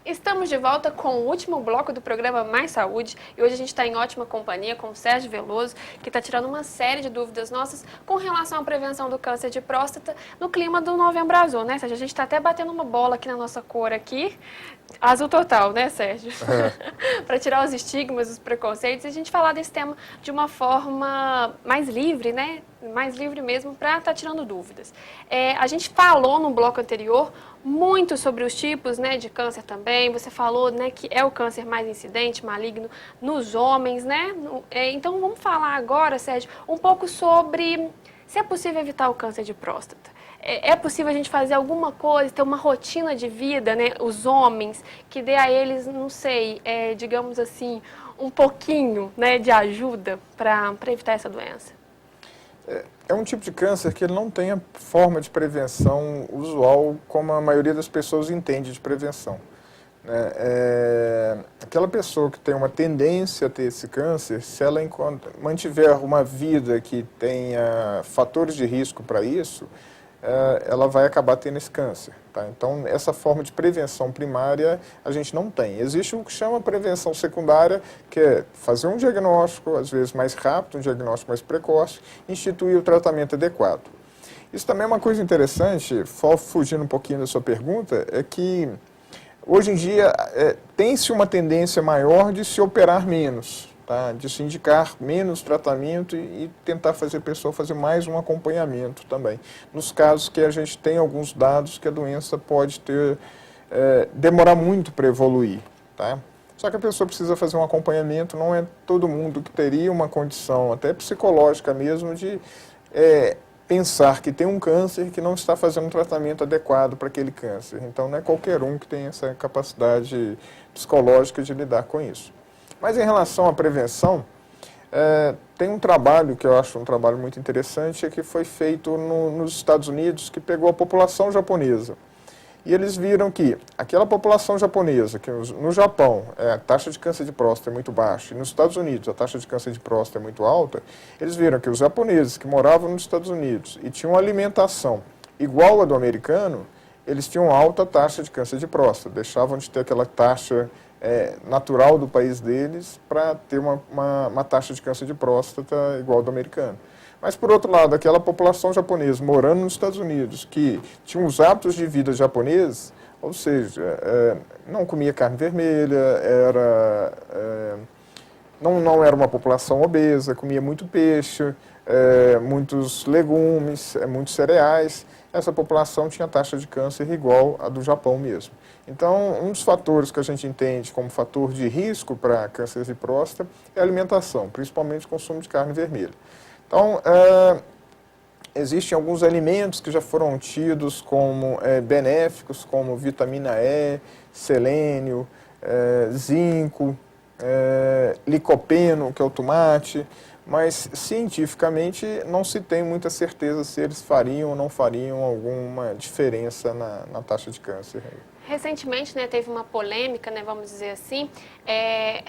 Estamos de volta com o último bloco do programa Mais Saúde e hoje a gente está em ótima companhia com o Sérgio Veloso, que está tirando uma série de dúvidas nossas com relação à prevenção do câncer de próstata no clima do Novembro Azul, né, Sérgio? A gente está até batendo uma bola aqui na nossa cor aqui, azul total, né, Sérgio? Para tirar os estigmas, os preconceitos e a gente falar desse tema de uma forma mais livre, né? Mais livre mesmo, para estar tirando dúvidas. A gente falou no bloco anterior muito sobre os tipos, né, de câncer também. Você falou, né, que é o câncer mais incidente, maligno nos homens, né? Então vamos falar agora, Sérgio, um pouco sobre se é possível evitar o câncer de próstata. É possível a gente fazer alguma coisa, ter uma rotina de vida, né, os homens, que dê a eles, não sei, digamos assim, um pouquinho, né, de ajuda para evitar essa doença? É um tipo de câncer que ele não tem a forma de prevenção usual como a maioria das pessoas entende de prevenção. Aquela pessoa que tem uma tendência a ter esse câncer, se ela mantiver uma vida que tenha fatores de risco para isso, ela vai acabar tendo esse câncer. Tá? Então, essa forma de prevenção primária a gente não tem. Existe o que chama prevenção secundária, que é fazer um diagnóstico, às vezes mais rápido, um diagnóstico mais precoce, instituir o tratamento adequado. Isso também é uma coisa interessante, fugindo um pouquinho da sua pergunta, é que hoje em dia tem-se uma tendência maior de se operar menos. Tá? De se indicar menos tratamento e tentar fazer a pessoa fazer mais um acompanhamento também. Nos casos que a gente tem alguns dados que a doença pode demorar muito para evoluir. Tá? Só que a pessoa precisa fazer um acompanhamento, não é todo mundo que teria uma condição, até psicológica mesmo, de pensar que tem um câncer que não está fazendo um tratamento adequado para aquele câncer. Então não é qualquer um que tem essa capacidade psicológica de lidar com isso. Mas em relação à prevenção, tem um trabalho que eu acho um trabalho muito interessante, que foi feito nos Estados Unidos, que pegou a população japonesa. E eles viram que aquela população japonesa, que no Japão a taxa de câncer de próstata é muito baixa, e nos Estados Unidos a taxa de câncer de próstata é muito alta, eles viram que os japoneses que moravam nos Estados Unidos e tinham alimentação igual a do americano, eles tinham alta taxa de câncer de próstata, deixavam de ter aquela taxa natural do país deles para ter uma taxa de câncer de próstata igual ao do americano. Mas, por outro lado, aquela população japonesa morando nos Estados Unidos, que tinha os hábitos de vida japoneses, ou seja, não comia carne vermelha, não era uma população obesa, comia muito peixe, muitos legumes, muitos cereais, essa população tinha taxa de câncer igual à do Japão mesmo. Então, um dos fatores que a gente entende como fator de risco para câncer de próstata é a alimentação, principalmente o consumo de carne vermelha. Então, existem alguns alimentos que já foram tidos como benéficos, como vitamina E, selênio, zinco, licopeno, que é o tomate, mas cientificamente não se tem muita certeza se eles fariam ou não fariam alguma diferença na taxa de câncer. Recentemente, né, teve uma polêmica, né, vamos dizer assim,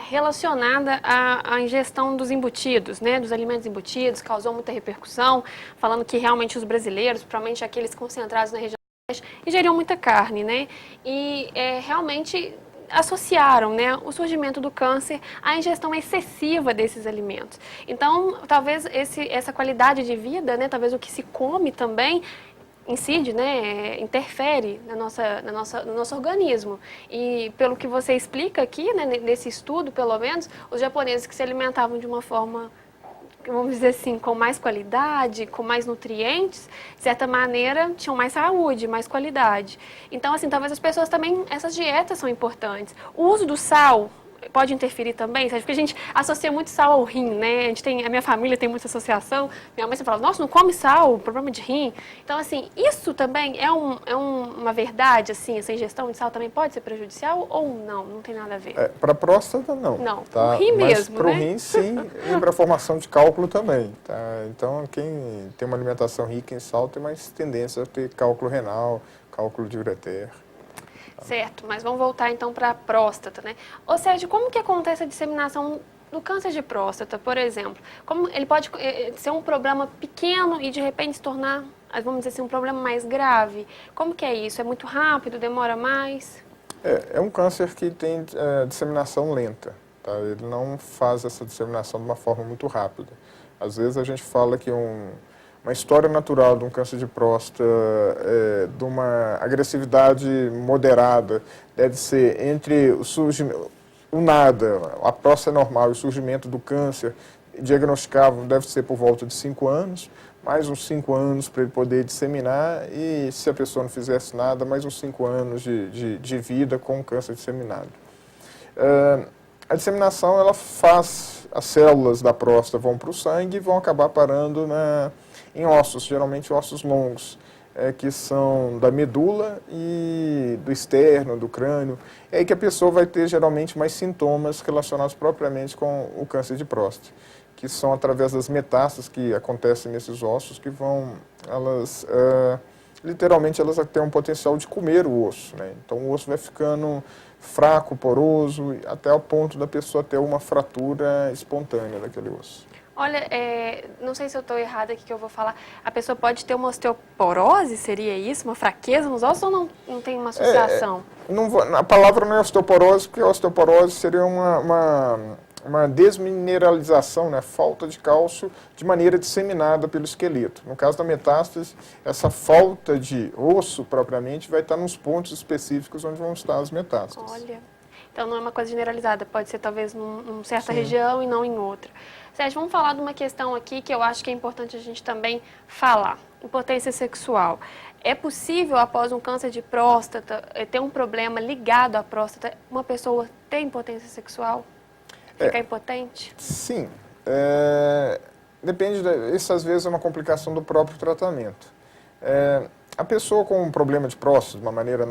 relacionada à ingestão dos embutidos, né, dos alimentos embutidos, causou muita repercussão, falando que realmente os brasileiros, principalmente aqueles concentrados na região do Nordeste, ingeriam muita carne, né, e realmente associaram, né, o surgimento do câncer à ingestão excessiva desses alimentos. Então, talvez essa qualidade de vida, né, talvez o que se come também, incide, né, interfere no nosso organismo. E pelo que você explica aqui, né, nesse estudo, pelo menos, os japoneses que se alimentavam de uma forma, vamos dizer assim, com mais qualidade, com mais nutrientes, de certa maneira, tinham mais saúde, mais qualidade. Então, assim, talvez as pessoas também, essas dietas são importantes. O uso do sal pode interferir também, sabe? Porque a gente associa muito sal ao rim, né? A minha família tem muita associação. Minha mãe sempre fala, nossa, não come sal, problema de rim. Então, assim, isso também é uma verdade, assim, essa ingestão de sal também pode ser prejudicial ou não? Não tem nada a ver. Para a próstata, não. Não, tá? o rim mesmo, para o né? rim, sim, e para a formação de cálculo também. Tá? Então, quem tem uma alimentação rica em sal tem mais tendência a ter cálculo renal, cálculo de ureter. Certo, mas vamos voltar então para a próstata, né? Ou seja, como que acontece a disseminação do câncer de próstata, por exemplo? Como ele pode ser um problema pequeno e de repente se tornar, vamos dizer assim, um problema mais grave? Como que é isso? É muito rápido? Demora mais? É um câncer que tem disseminação lenta, tá? Ele não faz essa disseminação de uma forma muito rápida. Às vezes a gente fala que uma história natural de um câncer de próstata, de uma agressividade moderada, deve ser entre o nada, a próstata normal e o surgimento do câncer diagnosticável deve ser por volta de 5 anos, mais uns 5 anos para ele poder disseminar e, se a pessoa não fizesse nada, mais uns 5 anos de vida com o câncer disseminado. A disseminação, ela faz, as células da próstata vão para o sangue e vão acabar parando em ossos, geralmente ossos longos, que são da medula e do externo, do crânio. É aí que a pessoa vai ter geralmente mais sintomas relacionados propriamente com o câncer de próstata, que são através das metástases que acontecem nesses ossos, que literalmente elas têm um potencial de comer o osso, né? Então o osso vai ficando fraco, poroso, até o ponto da pessoa ter uma fratura espontânea daquele osso. Olha, não sei se eu estou errada aqui que eu vou falar. A pessoa pode ter uma osteoporose, seria isso? Uma fraqueza nos ossos ou não tem uma associação? A palavra não é osteoporose, porque a osteoporose seria uma desmineralização, né, falta de cálcio de maneira disseminada pelo esqueleto. No caso da metástase, essa falta de osso propriamente vai estar nos pontos específicos onde vão estar as metástases. Olha, então não é uma coisa generalizada, pode ser talvez numa certa região e não em outra. Sérgio, vamos falar de uma questão aqui que eu acho que é importante a gente também falar. Impotência sexual. É possível, após um câncer de próstata, ter um problema ligado à próstata, uma pessoa ter impotência sexual? Ficar impotente? Sim. Depende, isso às vezes é uma complicação do próprio tratamento. A pessoa com um problema de próstata, de uma maneira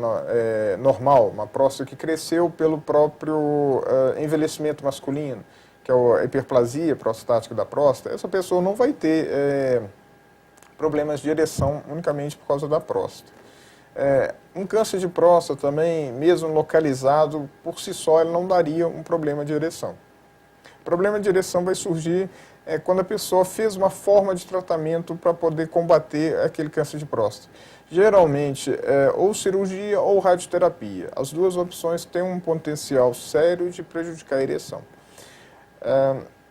normal, uma próstata que cresceu pelo próprio envelhecimento masculino, que é a hiperplasia prostática da próstata, essa pessoa não vai ter problemas de ereção unicamente por causa da próstata. Um câncer de próstata também, mesmo localizado, por si só, ele não daria um problema de ereção. O problema de ereção vai surgir quando a pessoa fez uma forma de tratamento para poder combater aquele câncer de próstata. Geralmente, ou cirurgia ou radioterapia. As duas opções têm um potencial sério de prejudicar a ereção.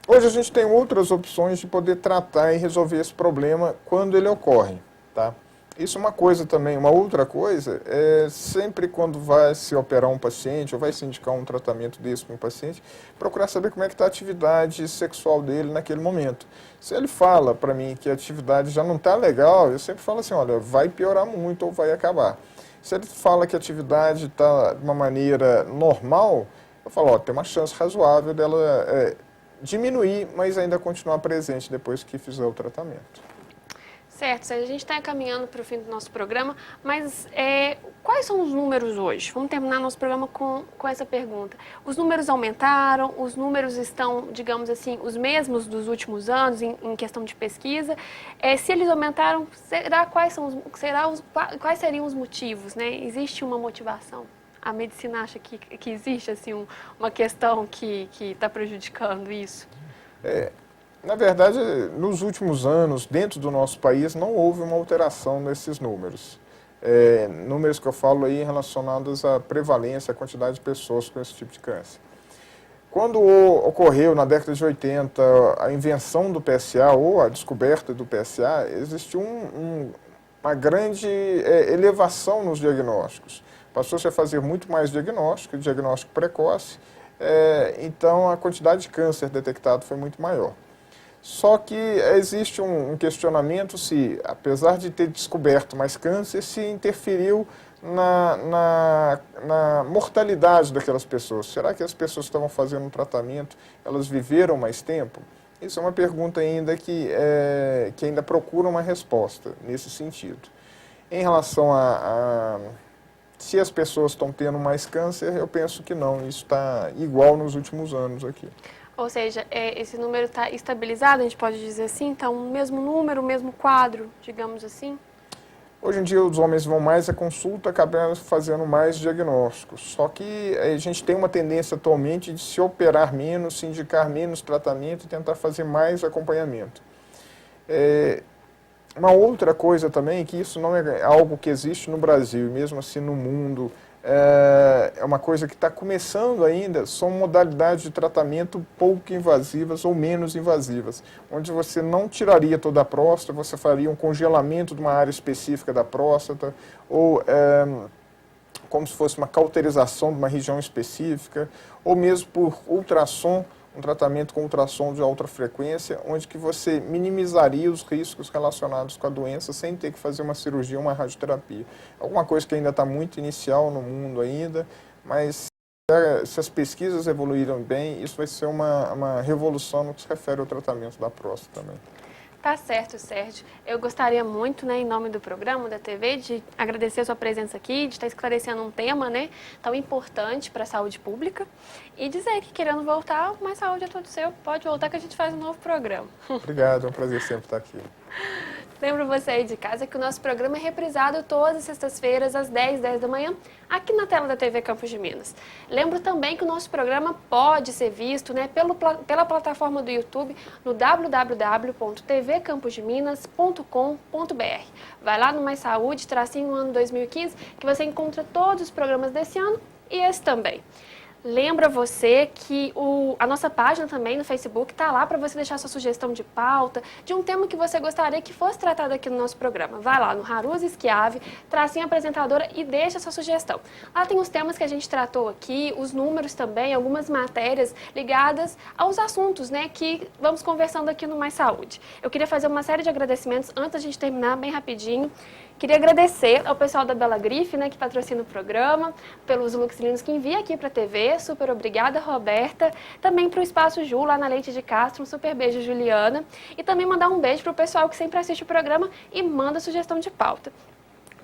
Hoje a gente tem outras opções de poder tratar e resolver esse problema quando ele ocorre, tá? Isso é uma coisa também. Uma outra coisa é sempre quando vai se operar um paciente ou vai se indicar um tratamento desse para um paciente, procurar saber como é que está a atividade sexual dele naquele momento. Se ele fala para mim que a atividade já não está legal, eu sempre falo assim, olha, vai piorar muito ou vai acabar. Se ele fala que a atividade está de uma maneira normal, eu falo, ó, tem uma chance razoável dela diminuir, mas ainda continuar presente depois que fizer o tratamento. Certo, a gente está caminhando para o fim do nosso programa, mas quais são os números hoje? Vamos terminar nosso programa com essa pergunta. Os números aumentaram, os números estão, digamos assim, os mesmos dos últimos anos em questão de pesquisa? Se eles aumentaram, quais seriam os motivos, né? Existe uma motivação? A medicina acha que existe assim, uma questão que está prejudicando isso? Na verdade, nos últimos anos, dentro do nosso país, não houve uma alteração nesses números. Números que eu falo aí relacionados à prevalência, à quantidade de pessoas com esse tipo de câncer. Quando ocorreu, na década de 80, a invenção do PSA, ou a descoberta do PSA, existiu uma grande elevação nos diagnósticos. Passou-se a fazer muito mais diagnóstico precoce, então a quantidade de câncer detectado foi muito maior. Só que existe um questionamento se, apesar de ter descoberto mais câncer, se interferiu na mortalidade daquelas pessoas. Será que as pessoas que estavam fazendo um tratamento, elas viveram mais tempo? Isso é uma pergunta ainda que ainda procura uma resposta nesse sentido. Em relação se as pessoas estão tendo mais câncer, eu penso que não. Isso está igual nos últimos anos aqui. Ou seja, esse número está estabilizado, a gente pode dizer assim? Então, o mesmo número, o mesmo quadro, digamos assim? Hoje em dia, os homens vão mais à consulta, acabam fazendo mais diagnósticos. Só que a gente tem uma tendência atualmente de se operar menos, se indicar menos tratamento e tentar fazer mais acompanhamento. Uma outra coisa também, que isso não é algo que existe no Brasil, e mesmo assim no mundo, é uma coisa que está começando ainda, são modalidades de tratamento pouco invasivas ou menos invasivas, onde você não tiraria toda a próstata, você faria um congelamento de uma área específica da próstata, ou como se fosse uma cauterização de uma região específica, ou mesmo por ultrassom, um tratamento com ultrassom de alta frequência, onde que você minimizaria os riscos relacionados com a doença sem ter que fazer uma cirurgia, uma radioterapia. Alguma coisa que ainda está muito inicial no mundo ainda, mas se as pesquisas evoluíram bem, isso vai ser uma revolução no que se refere ao tratamento da próstata também. Tá certo, Sérgio. Eu gostaria muito, né, em nome do programa, da TV, de agradecer a sua presença aqui, de estar esclarecendo um tema, né, tão importante para a saúde pública e dizer que, querendo voltar, Mais Saúde é todo seu. Pode voltar que a gente faz um novo programa. Obrigado, é um prazer sempre estar aqui. Lembro você aí de casa que o nosso programa é reprisado todas as sextas-feiras, às 10h10 da manhã, aqui na tela da TV Campos de Minas. Lembro também que o nosso programa pode ser visto, né, pela plataforma do YouTube no www.tvcamposdeminas.com.br. Vai lá no Mais Saúde, tracinho ano 2015, que você encontra todos os programas desse ano e esse também. Lembra você que a nossa página também no Facebook está lá para você deixar sua sugestão de pauta, de um tema que você gostaria que fosse tratado aqui no nosso programa. Vai lá no Haruz Schiave, tracinho apresentadora e deixa sua sugestão. Lá tem os temas que a gente tratou aqui, os números também, algumas matérias ligadas aos assuntos, né, que vamos conversando aqui no Mais Saúde. Eu queria fazer uma série de agradecimentos antes da gente terminar, bem rapidinho. Queria agradecer ao pessoal da Bela Grife, né, que patrocina o programa, pelos looks lindos que envia aqui para a TV. Super obrigada, Roberta. Também para o Espaço Ju, lá na Leite de Castro. Um super beijo, Juliana. E também mandar um beijo para o pessoal que sempre assiste o programa e manda sugestão de pauta.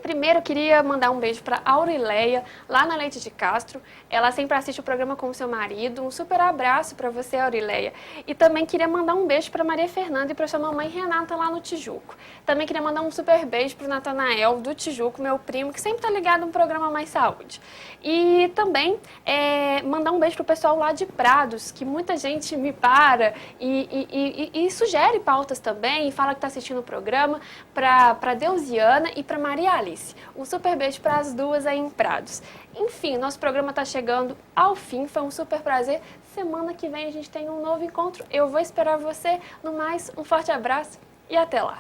Primeiro, eu queria mandar um beijo para Aurileia, lá na Leite de Castro. Ela sempre assiste o programa com o seu marido. Um super abraço para você, Aurileia. E também queria mandar um beijo para Maria Fernanda e para sua mamãe Renata, lá no Tijuco. Também queria mandar um super beijo para o Natanael, do Tijuco, meu primo, que sempre está ligado no programa Mais Saúde. E também mandar um beijo para o pessoal lá de Prados, que muita gente me para e sugere pautas também, e fala que está assistindo o programa, para Deusiana e para Maria Alice. Um super beijo para as duas aí em Prados. Enfim, nosso programa está chegando ao fim, foi um super prazer. Semana que vem a gente tem um novo encontro. Eu vou esperar você. No mais, um forte abraço e até lá.